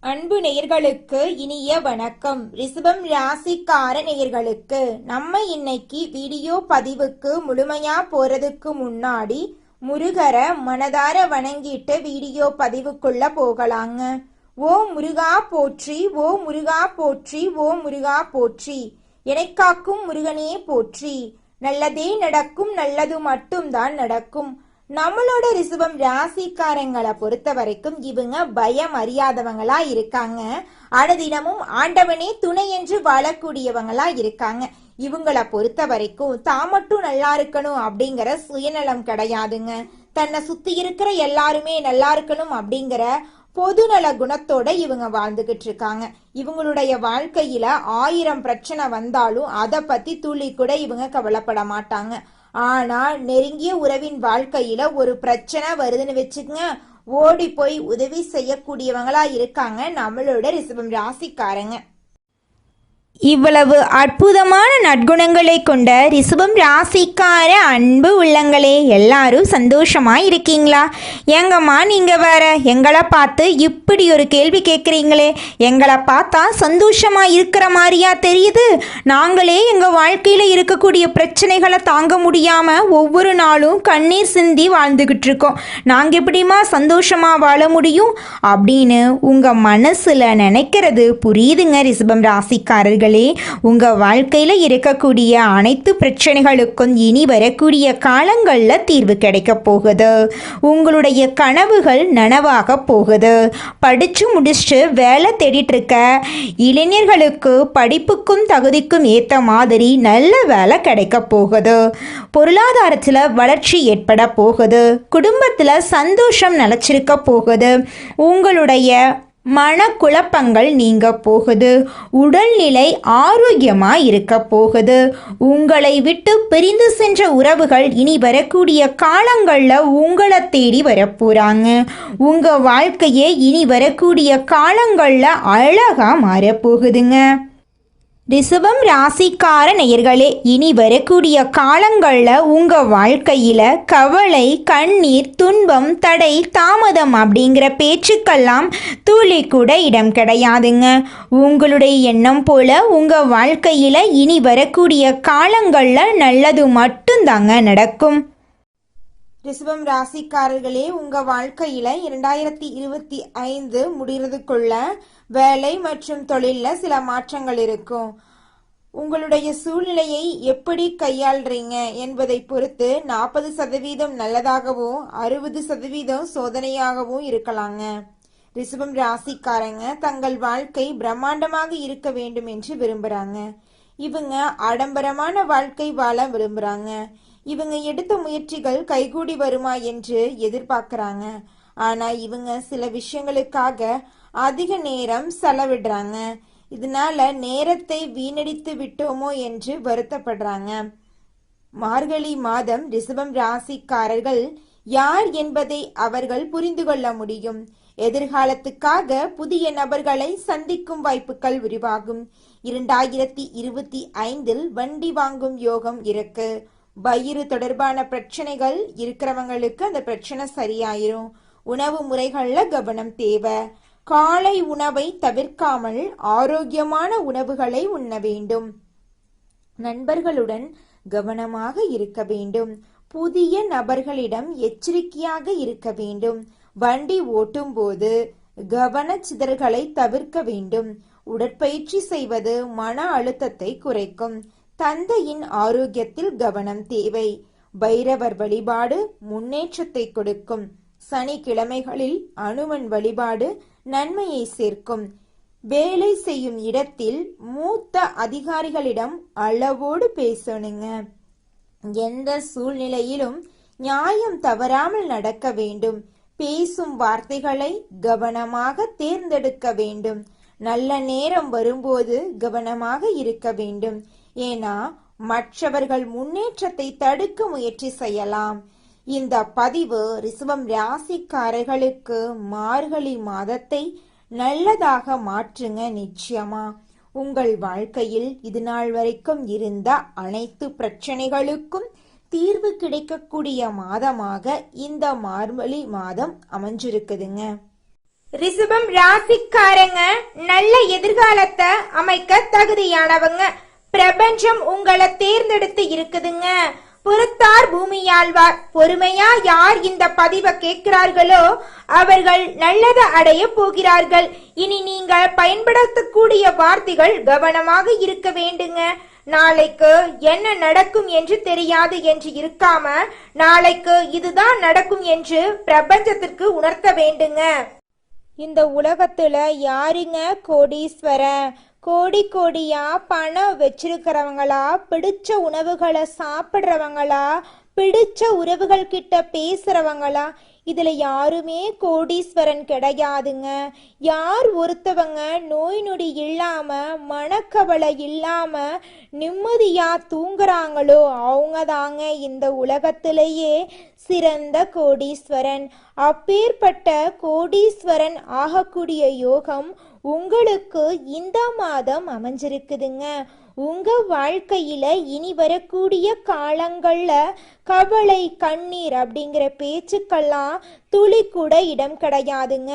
அன்பு நேயர்களுக்கு இனிய வணக்கம். ரிஷபம் ராசிக்கார நேயர்களுக்கு நம்ம இன்னைக்கு வீடியோ பதிவுக்கு முழுமையா போறதுக்கு முன்னாடி முருகரை மனதார வணங்கிட்டு வீடியோ பதிவுக்குள்ள போகலாங்க. ஓ முருகா போற்றி, ஓ முருகா போற்றி, ஓ முருகா போற்றி, எனக்காக்கும் முருகனே போற்றி. நல்லதே நடக்கும், நல்லது மட்டும்தான் நடக்கும். நம்மளோட ரிஷபம் ராசிக்காரங்களை பொறுத்த வரைக்கும் இவங்க பயம் அறியாதவங்களா இருக்காங்க. அனுதினமும் ஆண்டவனே துணை என்று வாழக்கூடியவங்களா இருக்காங்க. இவங்கள பொறுத்த வரைக்கும் தான் மட்டும் நல்லா இருக்கணும் அப்படிங்கிற சுயநலம் கிடையாதுங்க. தன்னை சுத்தி இருக்கிற எல்லாருமே நல்லா இருக்கணும் அப்படிங்கிற பொதுநல குணத்தோட இவங்க வாழ்ந்துகிட்டு இருக்காங்க. இவங்களுடைய வாழ்க்கையில 1000 பிரச்சனை வந்தாலும் அதை பத்தி துளி கூட இவங்க கவலைப்பட மாட்டாங்க. ஆனா நெருங்கிய உறவின் வாழ்க்கையில ஒரு பிரச்சனை வருதுன்னு வச்சுக்கங்க, ஓடி போய் உதவி செய்யக்கூடியவங்களா இருக்காங்க நம்மளோட ரிஷபம் ராசிக்காரங்க. இவ்வளவு அற்புதமான நற்குணங்களை கொண்ட ரிஷபம் ராசிக்கார அன்பு உள்ளங்களே, எல்லாரும் சந்தோஷமா இருக்கீங்களா? எங்கம்மா நீங்க வேற எங்களை பார்த்து இப்படி ஒரு கேள்வி கேட்குறீங்களே, எங்களை பார்த்தா சந்தோஷமா இருக்கிற மாதிரியா தெரியுது? நாங்களே எங்க வாழ்க்கையில இருக்கக்கூடிய பிரச்சனைகளை தாங்க முடியாம ஒவ்வொரு நாளும் கண்ணீர் சிந்தி வாழ்ந்துகிட்டு இருக்கோம். நாங்க எப்படிமா சந்தோஷமா வாழ முடியும் அப்படின்னு உங்க மனசுல நினைக்கிறது புரியுதுங்க ரிஷபம் ராசிக்காரர்கள். உங்க வாழ்க்கையில இருக்கக்கூடிய அனைத்து பிரச்சனைகளுக்கும் இனி வரக்கூடிய காலங்கள்ல தீர்வு கிடைக்க போகுது. உங்களுடைய கனவுகள் நனவாக போகுது. படிச்சு முடிச்சுட்டு வேலை தேடிட்டு இருக்க இளைஞர்களுக்கு படிப்புக்கும் தகுதிக்கும் ஏத்த மாதிரி நல்ல வேலை கிடைக்க போகுது. பொருளாதாரத்துல வளர்ச்சி ஏற்பட போகுது. குடும்பத்துல சந்தோஷம் நிலைச்சிருக்க போகுது. உங்களுடைய மனக்குழப்பங்கள் நீங்க போகுது. உடல்நிலை ஆரோக்கியமா இருக்க போகுது. உங்களை விட்டு பிரிந்து சென்ற உறவுகள் இனி வரக்கூடிய காலங்கள்ல உங்களை தேடி வரப்போறாங்க. உங்க வாழ்க்கையே இனி வரக்கூடிய காலங்கள்ல அழகா மாறப்போகுதுங்க. ரிஷபம் ராசிக்கார நேயர்களே, இனி வரக்கூடிய காலங்களில் உங்கள் வாழ்க்கையில் கவலை, கண்ணீர், துன்பம், தடை, தாமதம் அப்படிங்கிற பேச்சுக்கெல்லாம் துளி கூட இடம் கிடையாதுங்க. உங்களுடைய எண்ணம் போல உங்கள் வாழ்க்கையில் இனி வரக்கூடிய காலங்களில் நல்லது மட்டும்தாங்க நடக்கும். ரிஷபம் ராசிக்காரர்களே, உங்க வாழ்க்கையில 2025 முடிகிறதுக்குள்ள வேலை மற்றும் தொழில்ல சில மாற்றங்கள் இருக்கும். உங்களுடைய சூழ்நிலையை எப்படி கையாள்றீங்க என்பதை பொறுத்து 40% நல்லதாகவும் 60% சோதனையாகவும் இருக்கலாங்க. ரிஷபம் ராசிக்காரங்க தங்கள் வாழ்க்கை பிரம்மாண்டமாக இருக்க வேண்டும் என்று விரும்புறாங்க. இவங்க ஆடம்பரமான வாழ்க்கை வாழ விரும்புறாங்க. இவங்க எடுத்த முயற்சிகள் கைகூடி வருமா என்று எதிர்பார்க்கறாங்க. ஆனா இவங்க சில விஷயங்களுக்காக அதிக நேரம் செலவிடுறாங்க. இதனால நேரத்தை வீணடித்து விட்டோமோ என்று வருத்தப்படுறாங்க. மார்கழி மாதம் ரிஷபம் ராசிக்காரர்கள் யார் என்பதை அவர்கள் புரிந்து கொள்ள முடியும். எதிர்காலத்துக்காக புதிய நபர்களை சந்திக்கும் வாய்ப்புகள் உருவாகும். 2025 வண்டி வாங்கும் யோகம் இருக்கு. வயிறு தொடர்பான பிரச்சனைகள் இருக்கிறவங்களுக்கு அந்த பிரச்சனை சரியாயிரும். உணவு முறைகள்ல கவனம் தேவை. காலை உணவை தவிர்க்காமல் ஆரோக்கியமான உணவுகளை உண்ண வேண்டும். நண்பர்களுடன் கவனமாக இருக்க வேண்டும். புதிய நபர்களிடம் எச்சரிக்கையாக இருக்க வேண்டும். வண்டி ஓட்டும் போது கவனச்சிதறல்களை தவிர்க்க வேண்டும். உடற்பயிற்சி செய்வது மன அழுத்தத்தை குறைக்கும். தந்தையின் ஆரோக்கியத்தில் கவனம் தேவை. பைரவர் வழிபாடு முன்னேற்றத்தை கொடுக்கும். சனிக்கிழமைகளில் அனுமன் வழிபாடு நன்மையை சேர்க்கும். வேலை செய்யும் இடத்தில் மூத்த அதிகாரிகளிடம் அளவோடு பேசணுங்க. எந்த சூழ்நிலையிலும் நியாயம் தவறாமல் நடக்க வேண்டும். பேசும் வார்த்தைகளை கவனமாக தேர்ந்தெடுக்க வேண்டும். நல்ல நேரம் வரும்போது கவனமாக இருக்க வேண்டும். ஏன்னா மற்றவர்கள் முன்னேற்றத்தை தடுக்க முயற்சி செய்யலாம். இந்த பதிவு ரிஷபம் ராசிக்காரர்களுக்கு மார்கழி மாதத்தை நல்லதாக மாற்றுங்க. நிச்சயமா உங்கள் வாழ்க்கையில் இது நாள் வரைக்கும் இருந்த அனைத்து பிரச்சனைகளுக்கும் தீர்வு கிடைக்கக்கூடிய மாதமாக இந்த மார்கழி மாதம் அமைஞ்சிருக்குதுங்க. ரிஷபம் ராசிக்காரங்க நல்ல எதிர்காலத்தை அமைக்க தகுதியானவங்க. பிரபஞ்சம் உங்களை தேர்ந்தெடுத்து இருக்குதுங்க. பொறுத்தார் பூமியாழ்வார். பொறுமையா யார் இந்த பதிவை கேட்கிறார்களோ அவர்கள் நல்லதை அடைய போகிறார்கள். இனி நீங்கள் பயன்படுத்தக்கூடிய வார்த்தைகள் கவனமாக இருக்க வேண்டுங்க. நாளைக்கு என்ன நடக்கும் என்று தெரியாது என்று இருக்காம நாளைக்கு இதுதான் நடக்கும் என்று பிரபஞ்சத்திற்கு உணர்த்த வேண்டுங்க. இந்த உலகத்துல யாருங்க கோடீஸ்வரன்? கோடி கோடியா பணம் வச்சிருக்கிறவங்களா, பிடிச்ச உணவுகளை சாப்பிட்றவங்களா, பிடிச்ச உறவுகள் கிட்ட பேசுறவங்களா? இதுல யாருமே கோடீஸ்வரன் கிடையாதுங்க. யார் ஒருத்தவங்க நோய் நொடி இல்லாம மனக்கவலை இல்லாம நிம்மதியா தூங்குறாங்களோ அவங்க தாங்க இந்த உலகத்திலேயே சிறந்த கோடீஸ்வரன். அப்பேற்பட்ட கோடீஸ்வரன் ஆகக்கூடிய யோகம் உங்களுக்கு இந்த மாதம் அமைஞ்சிருக்குதுங்க. உங்க வாழ்க்கையில இனி வரக்கூடிய காலங்கள்ல கவலை கண்ணீர் அப்படிங்கிற பேச்சுக்கெல்லாம் துளி கூட இடம் கிடையாதுங்க.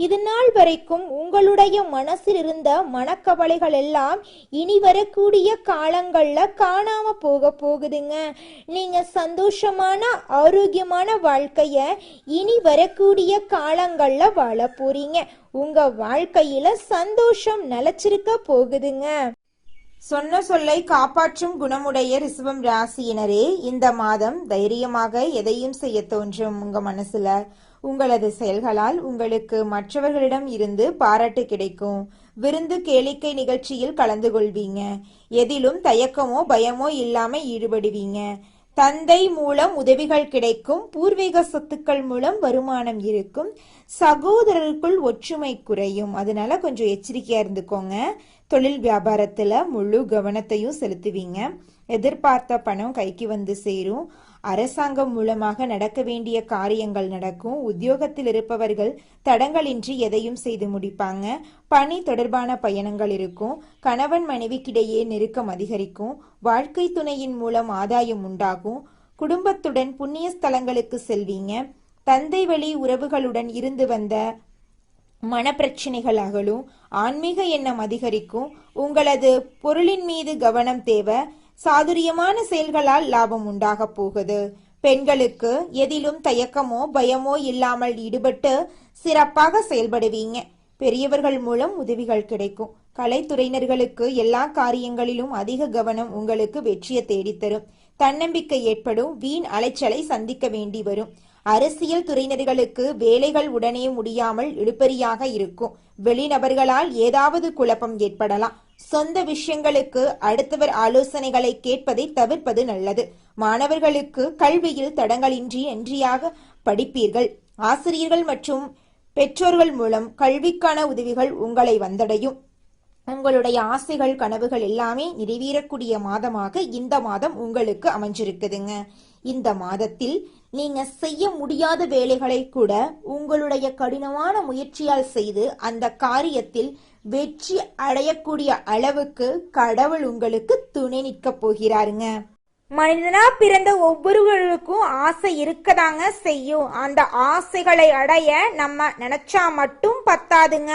இது நாள் வரைக்கும் உங்களுடைய மனசில் இருந்த மனக்கவலைகள் எல்லாம் இனி வரக்கூடிய காலங்கள்ல காணாம போகுதுங்க. நீங்க சந்தோஷமான ஆரோக்கியமான வாழ்க்கைய இனி வரக்கூடிய காலங்கள்ல வாழ போறீங்க. உங்க வாழ்க்கையில சந்தோஷம் நிலைச்சிருக்க போகுதுங்க. சொன்ன சொல்லை காப்பாற்றும் குணமுடைய ரிஷபம் ராசியினரே, இந்த மாதம் தைரியமாக எதையும் செய்ய தோன்றும். உங்க மனசுல உங்களது செயல்களால் உங்களுக்கு மற்றவர்களிடம் இருந்து பாராட்டு கிடைக்கும். விருந்து கேளிக்கை நிகழ்ச்சியில் கலந்து கொள்வீங்க. எதிலும் தயக்கமோ பயமோ இல்லாம ஈடுபடுவீங்க. தந்தை மூலம் உதவிகள் கிடைக்கும். பூர்வீக சொத்துக்கள் மூலம் வருமானம் இருக்கும். சகோதரருக்குள் ஒற்றுமை குறையும். அதனால கொஞ்சம் எச்சரிக்கையா இருந்துக்கோங்க. தொழில் வியாபாரத்துல முழு கவனத்தையும் செலுத்துவீங்க. எதிர்பார்த்த பணம் கைக்கு வந்து சேரும். அரசாங்கம் மூலமாக நடக்க வேண்டிய காரியங்கள் நடக்கும். உத்தியோகத்தில் இருப்பவர்கள் தடங்களின்றி எதையும் செய்து முடிப்பாங்க. பணி தொடர்பான பயணங்கள் இருக்கும். கணவன் மனைவிக்கிடையே நெருக்கம் அதிகரிக்கும். வாழ்க்கை துணையின் மூலம் ஆதாயம் உண்டாகும். குடும்பத்துடன் புண்ணிய ஸ்தலங்களுக்கு செல்வீங்க. தந்தை வழி உறவுகளுடன் இருந்து வந்த மனப்பிரச்சனைகள் அகலும். ஆன்மீக எண்ணம் அதிகரிக்கும். உங்களது பொருளின் மீது கவனம் தேவை. சாதுரியமான செயல்களால் லாபம் உண்டாக போகுது. பெண்களுக்கு எதிலும் தயக்கமோ பயமோ இல்லாமல் ஈடுபட்டு சிறப்பாக செயல்படுவீங்க. பெரியவர்கள் மூலம் உதவிகள் கிடைக்கும். கலைத்துறையினர்களுக்கு எல்லா காரியங்களிலும் அதிக கவனம் உங்களுக்கு வெற்றியை தேடித்தரும். தன்னம்பிக்கை ஏற்படும். வீண் அலைச்சலை சந்திக்க வேண்டி வரும். அரசியல் துறையினர்களுக்கு வேலைகள் உடனே முடியாமல் இழுபறியாக இருக்கும். வெளிநபர்களால் ஏதாவது குழப்பம் ஏற்படலாம். சொந்த விஷயங்களுக்கு அடுத்தவர் ஆலோசனைகளை கேட்பதை தவிர்ப்பது நல்லது. மாணவர்களுக்கு கல்வியில் தடங்களின்றி நன்றியாக படிப்பீர்கள். ஆசிரியர்கள் மற்றும் பெற்றோர்கள் மூலம் கல்விக்கான உதவிகள் உங்களை வந்தடையும். உங்களுடைய ஆசைகள் கனவுகள் எல்லாமே நிறைவேறக்கூடிய மாதமாக இந்த மாதம் உங்களுக்கு அமைஞ்சிருக்குதுங்க. இந்த மாதத்தில் நீங்க செய்ய முடியாத வேலைகளை கூட உங்களுடைய கடினமான முயற்சியால் செய்து அந்த காரியத்தில் வெற்றி அடையக்கூடிய அளவுக்கு கடவுள் உங்களுக்கு துணை நிற்க போகிறாருங்க. மனிதனா பிறந்த ஒவ்வொருவருக்கும் ஆசை இருக்கதாங்க செய்யும். அந்த ஆசைகளை அடைய நம்ம நினைச்சா மட்டும் பத்தாதுங்க.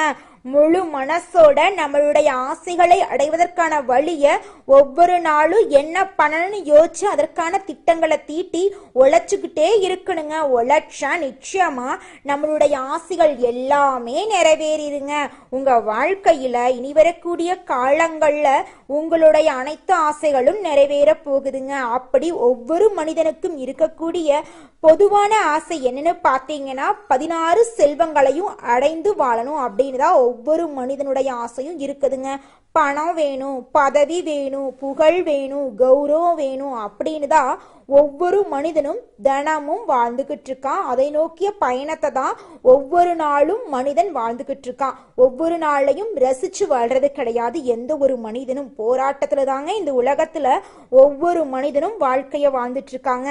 முழு மனசோட நம்மளுடைய ஆசைகளை அடைவதற்கான வழிய ஒவ்வொரு நாளும் என்ன பண்ணணும்னு யோசிச்சு அதற்கான திட்டங்களை தீட்டி உழைச்சுக்கிட்டே இருக்கணுங்க. உழைச்சா நிச்சயமா நம்மளுடைய ஆசைகள் எல்லாமே நிறைவேறிடுங்க. உங்க வாழ்க்கையில இனி வரக்கூடிய காலங்கள்ல உங்களுடைய அனைத்து ஆசைகளும் நிறைவேற போகுதுங்க. அப்படி ஒவ்வொரு மனிதனுக்கும் இருக்கக்கூடிய பொதுவான ஆசை என்னன்னு பார்த்தீங்கன்னா 16 செல்வங்களையும் அடைந்து வாழணும் அப்படின்னு தான் ஒவ்வொரு மனிதனுடைய ஆசையும் இருக்குதுங்க. பணம் வேணும், பதவி வேணும், புகழ் வேணும், கௌரவம் வேணும் அப்படின்னு தான் ஒவ்வொரு மனிதனும் தினமும் வாழ்ந்துகிட்டு இருக்கான். அதை நோக்கிய பயணத்தை தான் ஒவ்வொரு நாளும் மனிதன் வாழ்ந்துகிட்டு இருக்கான். ஒவ்வொரு நாளையும் ரசிச்சு வாழ்றது கிடையாது. எந்த ஒரு மனிதனும் போராட்டத்துல தாங்க இந்த உலகத்துல ஒவ்வொரு மனிதனும் வாழ்க்கைய வாழ்ந்துட்டு இருக்காங்க.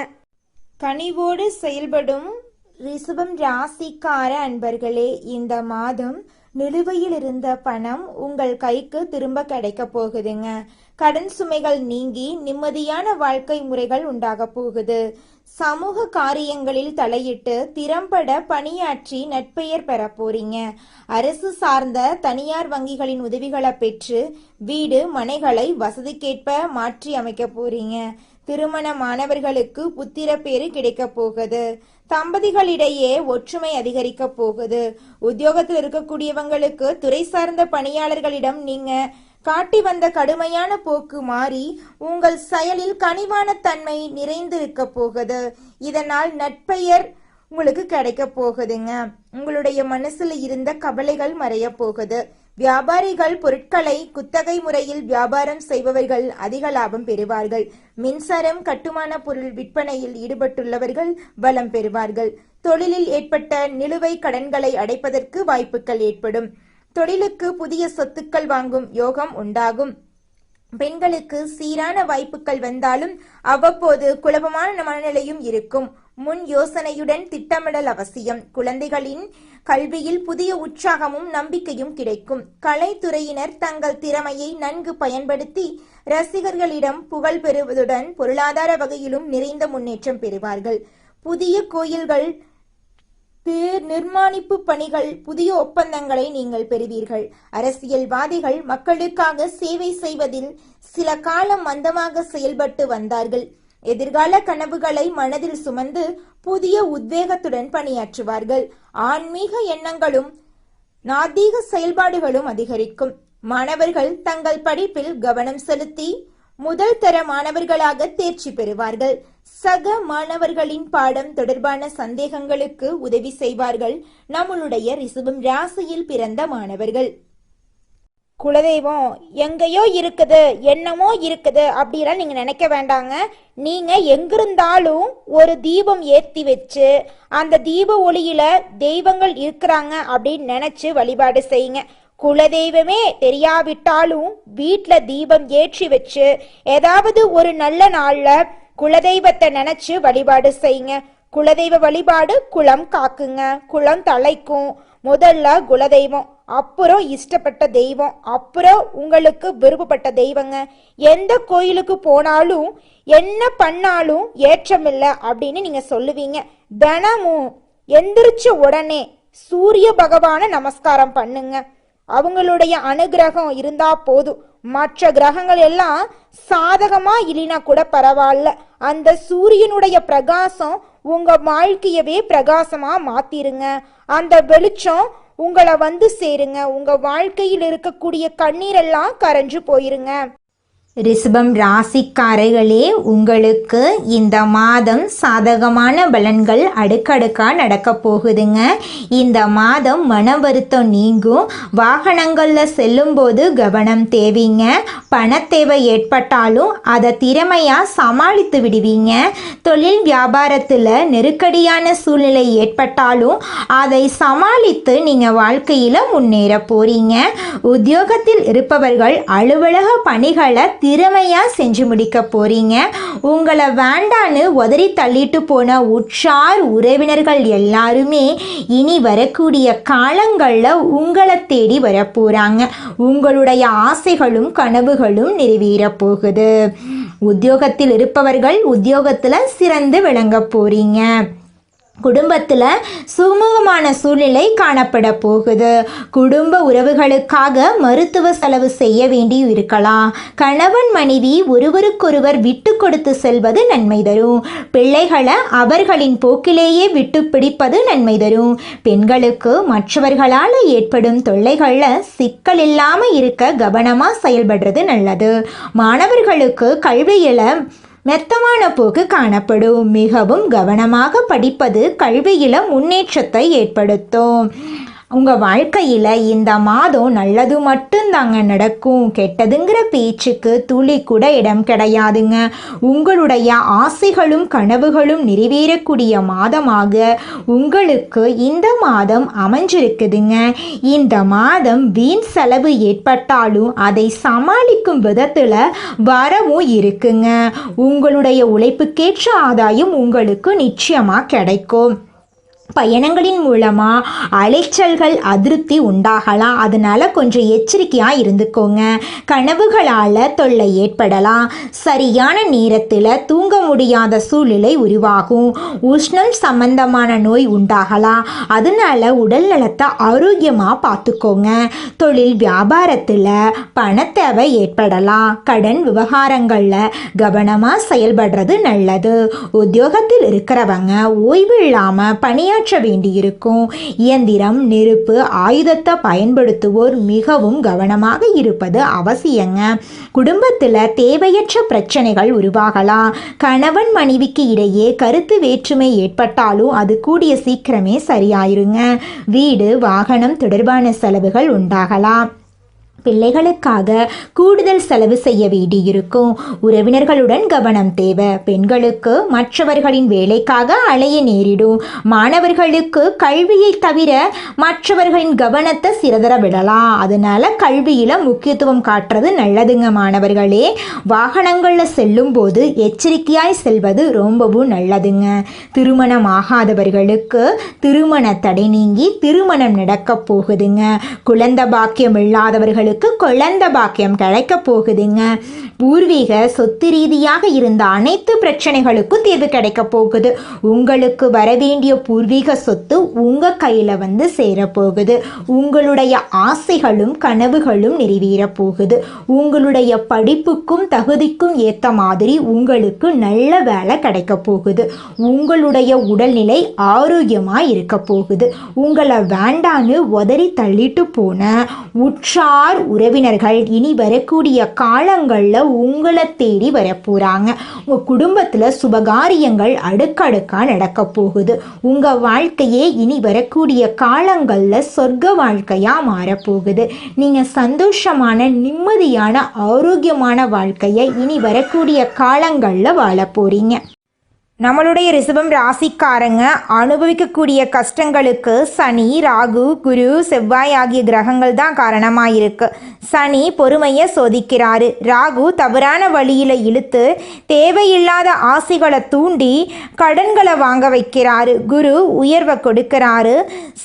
கனிவோடு செயல்படும் ரிஷபம் ராசிக்கார அன்பர்களே, இந்த மாதம் நிலுவையில் இருந்த பணம் உங்கள் கைக்கு திரும்ப கிடைக்க போகுதுங்க. கடன் சுமைகள் நீங்கி நிம்மதியான வாழ்க்கை முறைகள் உண்டாக போகுது. சமூக காரியங்களில் தலையிட்டு திறம்பட பணியாற்றி நற்பெயர் பெற போறீங்க. அரசு சார்ந்த தனியார் வங்கிகளின் உதவிகளை பெற்று வீடு மனைகளை வசதிக்கேற்ப மாற்றி அமைக்க போறீங்க. திருமணமானவர்களுக்கு புத்திர பேரு கிடைக்க போகுது. தம்பதிகளிடையே ஒற்றுமை அதிகரிக்க போகுது. உத்தியோகத்தில் இருக்கக்கூடியவங்களுக்கு துறை சார்ந்த பணியாளர்களிடம் நீங்க காட்டி வந்த கடுமையான போக்கு மாறி உங்கள் செயலில் கனிவான தன்மை நிறைந்திருக்க போகுது. இதனால் நற்பெயர் உங்களுக்கு கிடைக்க போகுதுங்க. உங்களுடைய மனசுல இருந்த கவலைகள் மறைய போகுது. வியாபாரிகள் பொருட்களை குத்தகை முறையில் வியாபாரம் செய்பவர்கள் அதிக லாபம் பெறுவார்கள். மின்சாரம் கட்டுமான பொருள் விற்பனையில் ஈடுபட்டுள்ளவர்கள் பலம் பெறுவார்கள். தொழிலில் ஏற்பட்ட நிலுவை கடன்களை அடைப்பதற்கு வாய்ப்புகள் ஏற்படும். தொழிலுக்கு புதிய சொத்துக்கள் வாங்கும் யோகம் உண்டாகும். பெண்களுக்கு சீரான வாய்ப்புகள் வந்தாலும் அவ்வப்போது குழப்பமான மனநிலையும் இருக்கும். முன் யோசனையுடன் திட்டமிடல் அவசியம். குழந்தைகளின் கல்வியில் புதிய உற்சாகமும் நம்பிக்கையும் கிடைக்கும். கலைத்துறையினர் தங்கள் திறமையை நன்கு பயன்படுத்தி ரசிகர்களிடம் புகழ் பெறுவதுடன் பொருளாதார வகையிலும் நிறைந்த முன்னேற்றம் பெறுவார்கள். புதிய கோயில்கள் நிர்மாணிப்பு பணிகள் புதிய ஒப்பந்தங்களை நீங்கள் பெறுவீர்கள். அரசியல்வாதிகள் மக்களுக்காக சேவை செய்வதில் சில காலம் மந்தமாக செயல்பட்டு வந்தார்கள். எதிர்கால கனவுகளை மனதில் சுமந்து புதிய உத்வேகத்துடன் பணியாற்றுவார்கள். ஆன்மீக எண்ணங்களும் நாதீக செயல்பாடுகளும் அதிகரிக்கும். மாணவர்கள் தங்கள் படிப்பில் கவனம் செலுத்தி முதல் தர மாணவர்களாக தேர்ச்சி பெறுவார்கள். சக மாணவர்களின் பாடம் தொடர்பான சந்தேகங்களுக்கு உதவி செய்வார்கள். நம்மளுடைய ரிஷபம் ராசியில் பிறந்த மாணவர்கள். குலதெய்வம் எங்கேயோ இருக்குது, என்னமோ இருக்குது அப்படிலாம் நீங்க நினைக்க வேண்டாங்க. நீங்க எங்கிருந்தாலும் ஒரு தீபம் ஏற்றி வச்சு அந்த தீப ஒளியில தெய்வங்கள் இருக்கிறாங்க அப்படின்னு நினைச்சு வழிபாடு செய்யுங்க. குலதெய்வமே தெரியாவிட்டாலும் வீட்டுல தீபம் ஏற்றி வச்சு ஏதாவது ஒரு நல்ல நாள்ல குலதெய்வத்தை நினைச்சு வழிபாடு செய்யுங்க. குலதெய்வ வழிபாடு குலம் காக்குங்க, குலம் தலைக்கும். முதல்ல குலதெய்வம், அப்புறம் இஷ்டப்பட்ட தெய்வம், அப்புறம் உங்களுக்கு விருப்பப்பட்ட தெய்வங்க. எந்த கோயிலுக்கு போனாலும் என்ன பண்ணாலும் ஏற்றமில்லை அப்படின்னு நீங்க சொல்லுவீங்க. தினமும் எந்திரிச்ச உடனே சூரிய பகவான நமஸ்காரம் பண்ணுங்க. அவங்களுடைய அனுகிரகம் இருந்தா போதும். மற்ற கிரகங்கள் எல்லாம் சாதகமா இல்லைனா கூட பரவாயில்ல. அந்த சூரியனுடைய பிரகாசம் உங்க வாழ்க்கையவே பிரகாசமா மாத்திருங்க. அந்த வெளிச்சம் உங்களை வந்து சேருங்க. உங்க வாழ்க்கையில் இருக்கக்கூடிய கண்ணீரெல்லாம் கரைஞ்சு போயிருங்க. ரிஷபம் ராசிக்காரர்களே, உங்களுக்கு இந்த மாதம் சாதகமான பலன்கள் அடுக்கடுக்கா நடக்க போகுதுங்க. இந்த மாதம் மன வருத்தம் நீங்கும். வாகனங்களில் செல்லும்போது கவனம் தேவைங்க. பணத்தேவை ஏற்பட்டாலும் அதை திறமையாக சமாளித்து விடுவீங்க. தொழில் வியாபாரத்தில் நெருக்கடியான சூழ்நிலை ஏற்பட்டாலும் அதை சமாளித்து நீங்கள் வாழ்க்கையில் முன்னேற போறீங்க. உத்தியோகத்தில் இருப்பவர்கள் அலுவலக பணிகளை திறமையா செஞ்சு முடிக்க போறீங்க. உங்களை வேண்டான்னு உதறி தள்ளிட்டு போன உற்றார் உறவினர்கள் எல்லாருமே இனி வரக்கூடிய காலங்களில் உங்களை தேடி வர போறாங்க. உங்களுடைய ஆசைகளும் கனவுகளும் நிறைவேற போகுது. உத்தியோகத்தில் இருப்பவர்கள் உத்தியோகத்தில் சிறந்து விளங்க போறீங்க. குடும்பத்தில் சுமூகமான சூழ்நிலை காணப்பட போகுது. குடும்ப உறவுகளுக்காக மருத்துவ செலவு செய்ய வேண்டி இருக்கலாம். கணவன் மனைவி ஒருவருக்கொருவர் விட்டு கொடுத்து செல்வது நன்மை தரும். பிள்ளைகளை அவர்களின் போக்கிலேயே விட்டு பிடிப்பது நன்மை தரும். பெண்களுக்கு மற்றவர்களால் ஏற்படும் தொல்லைகளில் சிக்கல் இல்லாமல் இருக்க கவனமாக செயல்படுறது நல்லது. மாணவர்களுக்கு கல்வியில் மெத்தமான போக்கு காணப்படும். மிகவும் கவனமாக படிப்பது கல்வியில் முன்னேற்றத்தை ஏற்படுத்தும். உங்கள் வாழ்க்கையில் இந்த மாதம் நல்லது மட்டும்தாங்க நடக்கும். கெட்டதுங்கிற பேச்சுக்கு துளி கூட இடம் கிடையாதுங்க. உங்களுடைய ஆசைகளும் கனவுகளும் நிறைவேறக்கூடிய மாதமாக உங்களுக்கு இந்த மாதம் அமைஞ்சிருக்குதுங்க. இந்த மாதம் வீண் செலவு ஏற்பட்டாலும் அதை சமாளிக்கும் விதத்தில் வரவும் இருக்குங்க. உங்களுடைய உழைப்புக்கேற்ற ஆதாயம் உங்களுக்கு நிச்சயமாக கிடைக்கும். பயணங்களின் மூலமாக அலைச்சல்கள் அதிருப்தி உண்டாகலாம். அதனால் கொஞ்சம் எச்சரிக்கையாக இருந்துக்கோங்க. கனவுகளால் தொல்லை ஏற்படலாம். சரியான நேரத்தில் தூங்க முடியாத சூழ்நிலை உருவாகும். உஷ்ணம் சம்பந்தமான நோய் உண்டாகலாம். அதனால் உடல் நலத்தை ஆரோக்கியமாக பார்த்துக்கோங்க. தொழில் வியாபாரத்தில் பணத்தேவை ஏற்படலாம். கடன் விவகாரங்களில் கவனமாக செயல்படுறது நல்லது. உத்தியோகத்தில் இருக்கிறவங்க ஓய்வு இல்லாமல் பணியாற்ற வேண்டியிருக்கும். இயந்திரம், நெருப்பு, ஆயுதத்தை பயன்படுத்துவோர் மிகவும் கவனமாக இருப்பது அவசியங்க. குடும்பத்தில் தேவையற்ற பிரச்சனைகள் உருவாகலாம். கணவன் மனைவிக்கு இடையே கருத்து வேற்றுமை ஏற்பட்டாலும் அது கூடிய சீக்கிரமே சரியாயிருங்க. வீடு, வாகனம் தொடர்பான செலவுகள் உண்டாகலாம். பிள்ளைகளுக்காக கூடுதல் செலவு செய்ய வேண்டியிருக்கும். உறவினர்களுடன் கவனம் தேவை. பெண்களுக்கு மற்றவர்களின் வேலைக்காக அலைய நேரிடும். மாணவர்களுக்கு கல்வியை தவிர மற்றவர்களின் கவனத்தை சிதற விடலாம். அதனால கல்வியில் முக்கியத்துவம் காட்டுறது நல்லதுங்க மாணவர்களே. வாகனங்களில் செல்லும் போது எச்சரிக்கையாய் செல்வது ரொம்பவும் நல்லதுங்க. திருமணம் ஆகாதவர்களுக்கு திருமண தடை நீங்கி திருமணம் நடக்க போகுதுங்க. குழந்தை பாக்கியம் இல்லாதவர்களுக்கு குழந்தை பாக்கியம் கிடைக்க போகுதுங்க. பூர்வீக சொத்து ரீதியாக இருந்த அனைத்து பிரச்சனைகளுக்கும் தீர்வு கிடைக்க போகுது. உங்களுக்கு வரவேண்டிய பூர்வீக சொத்து உங்க கையில வந்து சேரப்போகுது. உங்களுடைய ஆசைகளும் கனவுகளும் நிறைவேற போகுது. உங்களுடைய படிப்புக்கும் தகுதிக்கும் ஏற்ற மாதிரி உங்களுக்கு நல்ல வேலை கிடைக்க போகுது. உங்களுடைய உடல்நிலை ஆரோக்கியமாக இருக்க போகுது. உங்களை வேண்டான்னு உதறி தள்ளிட்டு போன உற்றார் உறவினர்கள் இனி வரக்கூடிய காலங்களில் உங்களை தேடி வரப்போகிறாங்க. உங்கள் குடும்பத்தில் சுபகாரியங்கள் அடுக்கடுக்காக நடக்க போகுது. உங்கள் வாழ்க்கையே இனி வரக்கூடிய காலங்களில் சொர்க்க வாழ்க்கையாக மாறப்போகுது. நீங்கள் சந்தோஷமான, நிம்மதியான, ஆரோக்கியமான வாழ்க்கையை இனி வரக்கூடிய காலங்களில் வாழ போகிறீங்க. நம்மளுடைய ரிஷபம் ராசிக்காரங்க அனுபவிக்கக்கூடிய கஷ்டங்களுக்கு சனி, ராகு, குரு, செவ்வாய் ஆகிய கிரகங்கள் தான் காரணமாக இருக்கு. சனி பொறுமையை சோதிக்கிறாரு. ராகு தவறான வழியில் இழுத்து தேவையில்லாத ஆசைகளை தூண்டி கடன்களை வாங்க வைக்கிறாரு. குரு உயர்வை கொடுக்கிறாரு.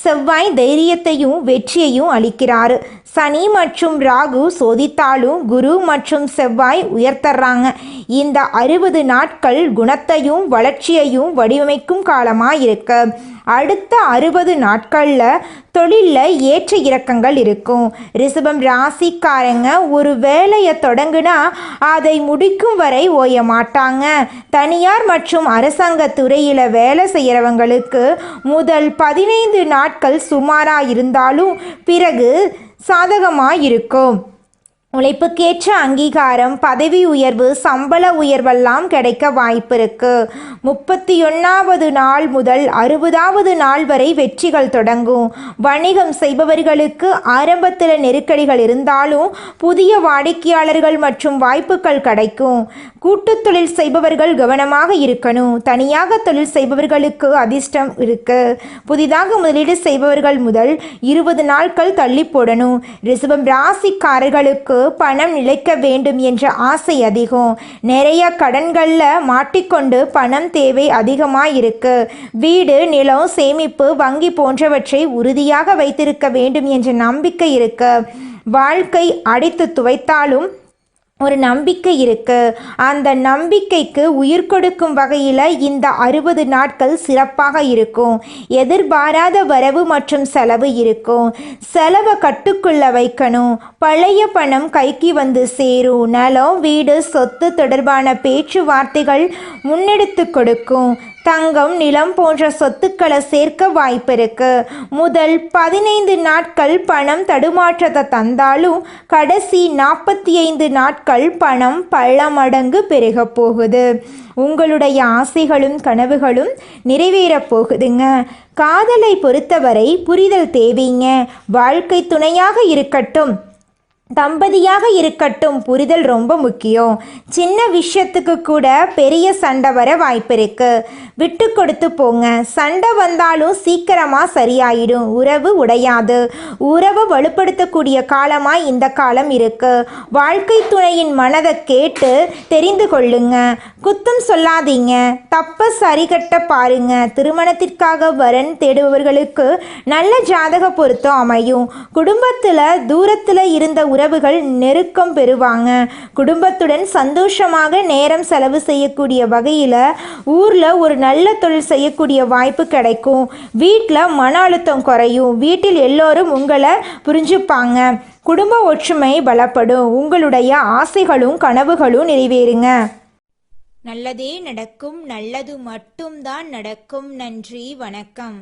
செவ்வாய் தைரியத்தையும் வெற்றியையும் அளிக்கிறாரு. சனி மற்றும் ராகு சோதித்தாலும் குரு மற்றும் செவ்வாய் உயர்த்தர்றாங்க. இந்த 60 நாட்கள் குணத்தையும் வளர்ச்சியையும் வடிவமைக்கும் காலமாக இருக்கு. அடுத்த 60 நாட்களில் தொழிலில் ஏற்ற இறக்கங்கள் இருக்கும். ரிஷபம் ராசிக்காரங்க ஒரு வேலையை தொடங்குனா அதை முடிக்கும் வரை ஓய மாட்டாங்க. தனியார் மற்றும் அரசாங்க துறையில் வேலை செய்கிறவங்களுக்கு முதல் 15 நாட்கள் சுமாராக இருந்தாலும் பிறகு சாதகமாக இருக்கும். உழைப்புக்கேற்ற அங்கீகாரம், பதவி உயர்வு, சம்பள உயர்வெல்லாம் கிடைக்க வாய்ப்பு இருக்கு. 31வது நாள் முதல் 60வது நாள் வரை வெற்றிகள் தொடங்கும். வணிகம் செய்பவர்களுக்கு ஆரம்பத்தில் நெருக்கடிகள் இருந்தாலும் புதிய வாடிக்கையாளர்கள் மற்றும் வாய்ப்புகள் கிடைக்கும். கூட்டுத் தொழில் செய்பவர்கள் கவனமாக இருக்கணும். தனியாக தொழில் செய்பவர்களுக்கு அதிர்ஷ்டம் இருக்கு. புதிதாக முதலீடு செய்பவர்கள் முதல் 20 நாட்கள் தள்ளி போடணும். ரிஷபம் ராசிக்காரர்களுக்கு பணம் நிலைக்க வேண்டும் என்ற ஆசை அதிகம். நிறைய கடன்களில் மாட்டிக்கொண்டு பணம் தேவை அதிகமாக இருக்கு. வீடு, நிலம், சேமிப்பு, வங்கி போன்றவற்றை உறுதியாக வைத்திருக்க வேண்டும் என்ற நம்பிக்கை இருக்கு. வாழ்க்கை அடித்து துவைத்தாலும் ஒரு நம்பிக்கை இருக்கு. அந்த நம்பிக்கைக்கு உயிர் கொடுக்கும் வகையில் இந்த 60 நாட்கள் சிறப்பாக இருக்கும். எதிர்பாராத வரவு மற்றும் செலவு இருக்கும். செலவை கட்டுக்குள்ள வைக்கணும். பழைய பணம் கைக்கு வந்து சேரும். நிலம், வீடு, சொத்து தொடர்பான பேச்சுவார்த்தைகள் முன்னெடுத்து கொடுக்கும். தங்கம், நிலம் போன்ற சொத்துக்களை சேர்க்க வாய்ப்பு இருக்கு. முதல் 15 நாட்கள் பணம் தடுமாற்றத்தை தந்தாலும் கடைசி 45 நாட்கள் பணம் பல மடங்கு பெருக போகுது. உங்களுடைய ஆசைகளும் கனவுகளும் நிறைவேறப் போகுதுங்க. காதலை பொறுத்தவரை புரிதல் தேவைங்க. வாழ்க்கை துணையாக இருக்கட்டும், தம்பதியாக இருக்கட்டும், புரிதல் ரொம்ப முக்கியம். சின்ன விஷயத்துக்கு கூட பெரிய சண்டை வர வாய்ப்பு இருக்கு. விட்டு கொடுத்து போங்க. சண்டை வந்தாலும் சீக்கிரமா சரியாயிடும். உறவு உடையாது. உறவை வலுப்படுத்தக்கூடிய காலமாய் இந்த காலம் இருக்கு. வாழ்க்கை துணையின் மனதை கேட்டு தெரிந்து கொள்ளுங்க. குத்தம் சொல்லாதீங்க. தப்ப சரிகட்ட பாருங்க. திருமணத்திற்காக வரன் தேடுபவர்களுக்கு நல்ல ஜாதக பொருத்தம் அமையும். குடும்பத்தில் தூரத்தில் இருந்த உறவுகள் நெருக்கம் பெறுவாங்க. குடும்பத்துடன் சந்தோஷமாக நேரம் செலவு செய்யக்கூடிய வகையில் ஊரில் ஒரு நல்ல தொழில் செய்யக்கூடிய வாய்ப்பு கிடைக்கும். வீட்டில் மன அழுத்தம் குறையும். வீட்டில் எல்லோரும் உங்களை புரிஞ்சுப்பாங்க. குடும்ப ஒற்றுமை பலப்படும். உங்களுடைய ஆசைகளும் கனவுகளும் நிறைவேறுங்க. நல்லதே நடக்கும். நல்லது மட்டும்தான் நடக்கும். நன்றி, வணக்கம்.